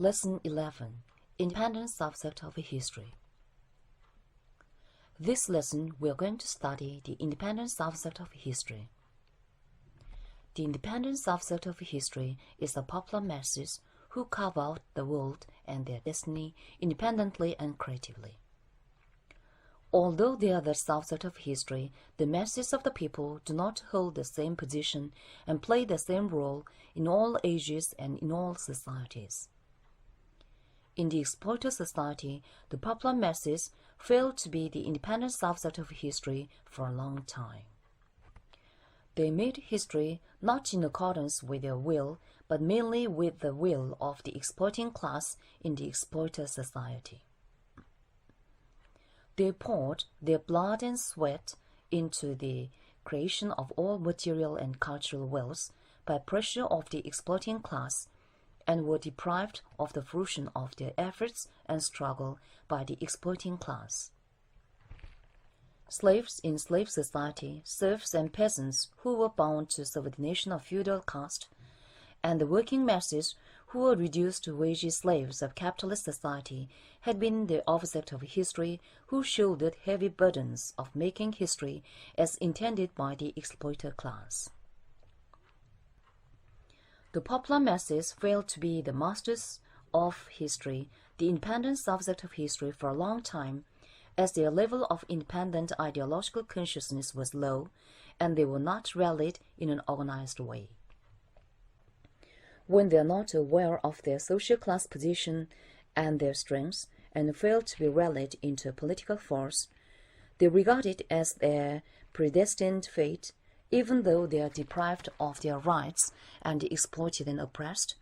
Lesson 11. Independent Subject of History. This lesson we are going to study the independent subject of history. The independent subject of history is the popular masses who carve out the world and their destiny independently and creatively. Although they are the subject of history, the masses of the people do not hold the same position and play the same role in all ages and in all societies. In the exploiter society, the popular masses failed to be the independent subject of history for a long time. They made history not in accordance with their will, but mainly with the will of the exploiting class in the exploiter society. They poured their blood and sweat into the creation of all material and cultural wealth by pressure of the exploiting class, and were deprived of the fruition of their efforts and struggle by the exploiting class. Slaves in slave society, serfs and peasants who were bound to subordination of feudal caste, and the working masses who were reduced to wage slaves of capitalist society had been the object of history, who shouldered heavy burdens of making history as intended by the exploiter class. The popular masses failed to be the masters of history, the independent subject of history, for a long time, as their level of independent ideological consciousness was low, and they were not rallied in an organized way. When they are not aware of their social class position and their strengths, and fail to be rallied into a political force, they regard it as their predestined fate, even though they are deprived of their rights and exploited and oppressed,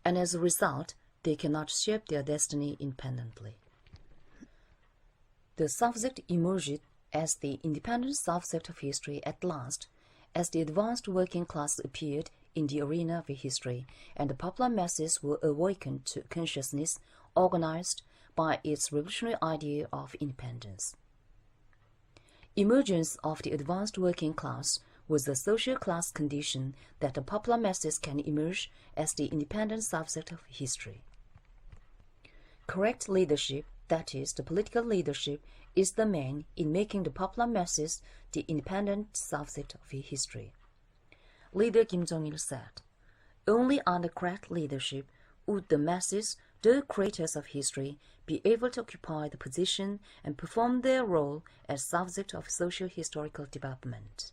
and as a result, they cannot shape their destiny independently. The subject emerged as the independent subject of history at last, as the advanced working class appeared in the arena of history, and the popular masses were awakened to consciousness organized by its revolutionary idea of independence. Emergence of the advanced working class was the social class condition that the popular masses can emerge as the independent subject of history. Correct leadership, that is, the political leadership, is the main in making the popular masses the independent subject of history. Leader Kim Jong-il said, "Only under correct leadership would the masses, the creators of history, be able to occupy the position and perform their role as subject of social historical development."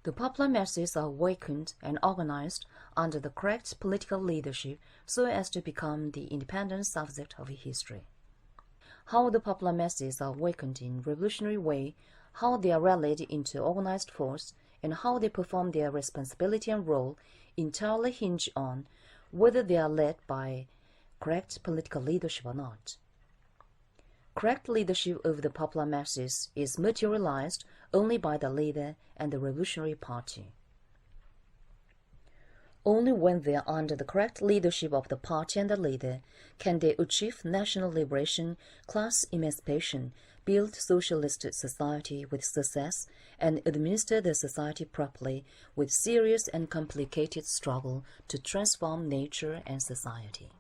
The popular masses are awakened and organized under the correct political leadership so as to become the independent subject of history. How the popular masses are awakened in revolutionary way, how they are rallied into organized force, and how they perform their responsibility and role entirely hinge on whether they are led by correct political leadership or not. Correct leadership of the popular masses is materialized only by the leader and the revolutionary party. Only when they are under the correct leadership of the party and the leader can they achieve national liberation, class emancipation, build socialist society with success, and administer the society properly with serious and complicated struggle to transform nature and society.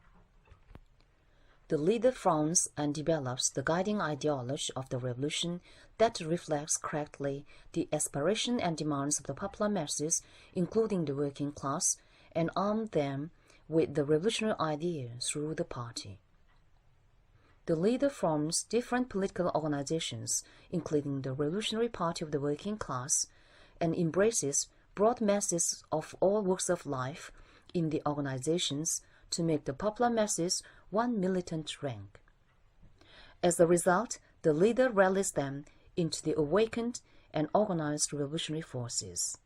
The leader forms and develops the guiding ideology of the revolution that reflects correctly the aspiration and demands of the popular masses, including the working class, and arms them with the revolutionary idea through the party. The leader forms different political organizations, including the Revolutionary Party of the Working Class, and embraces broad masses of all walks of life in the organizations to make the popular masses one militant rank. As a result, the leader rallies them into the awakened and organized revolutionary forces.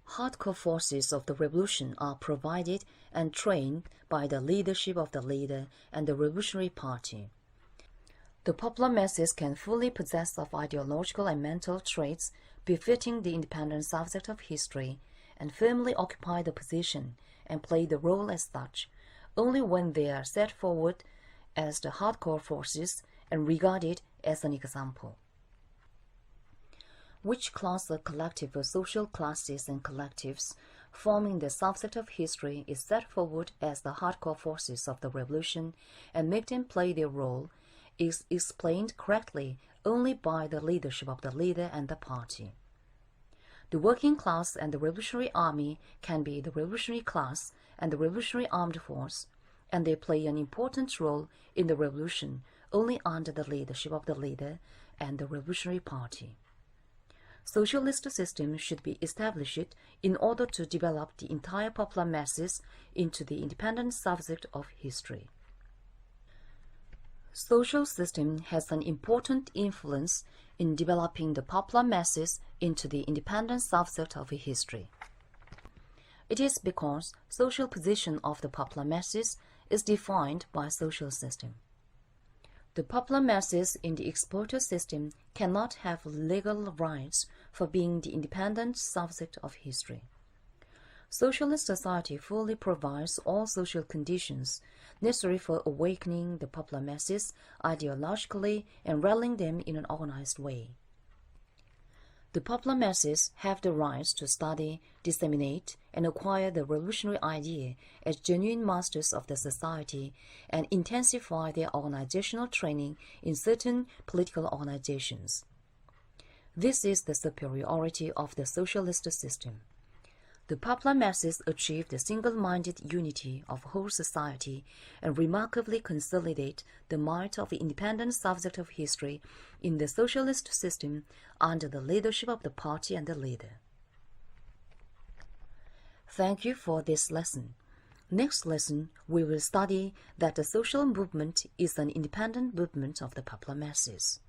Hardcore forces of the revolution are provided and trained by the leadership of the leader and the revolutionary party. The popular masses can fully possess of ideological and mental traits befitting the independent subject of history and firmly occupy the position and play the role as such only when they are set forward as the hardcore forces and regarded as an example. Which class or collective or social classes and collectives forming the subject of history, is set forward as the hardcore forces of the revolution and make them play their role, is explained correctly only by the leadership of the leader and the party. The working class and the revolutionary army can be the revolutionary class and the revolutionary armed force, and they play an important role in the revolution only under the leadership of the leader and the revolutionary party. Socialist system should be established in order to develop the entire popular masses into the independent subject of history. Social system has an important influence in developing the popular masses into the independent subject of history. It is because social position of the popular masses is defined by social system. The popular masses in the exploiter system cannot have legal rights for being the independent subject of history. Socialist society fully provides all social conditions necessary for awakening the popular masses ideologically and rallying them in an organized way. The popular masses have the right to study, disseminate, and acquire the revolutionary idea as genuine masters of the society and intensify their organizational training in certain political organizations. This is the superiority of the socialist system. The popular masses achieve the single-minded unity of whole society and remarkably consolidate the might of the independent subject of history in the socialist system under the leadership of the party and the leader. Thank you for this lesson. Next lesson, we will study that the social movement is an independent movement of the popular masses.